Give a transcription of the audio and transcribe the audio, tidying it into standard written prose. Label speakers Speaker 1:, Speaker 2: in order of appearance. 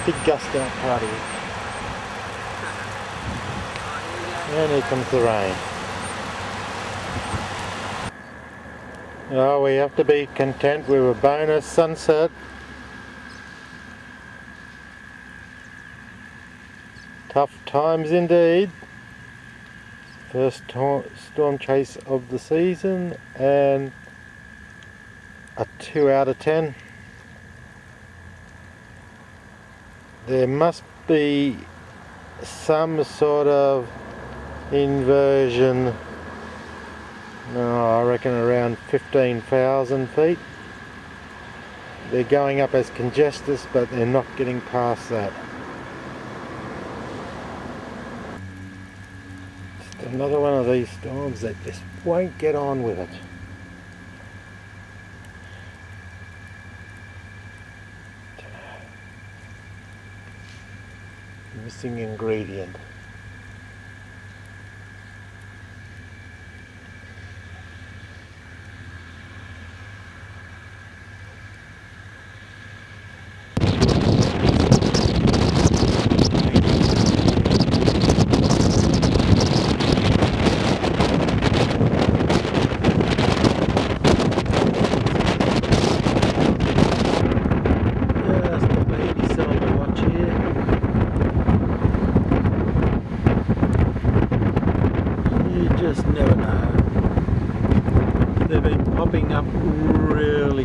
Speaker 1: Big gust out party. And here comes the rain. Oh, we have to be content with a bonus sunset. Tough times indeed. First storm chase of the season and a 2 out of 10. There must be some sort of inversion. No, I reckon around 15,000 feet. They're going up as congestus, but they're not getting past that. Just another one of these storms that just won't get on with it. Missing ingredient. Just never know. They've been popping up really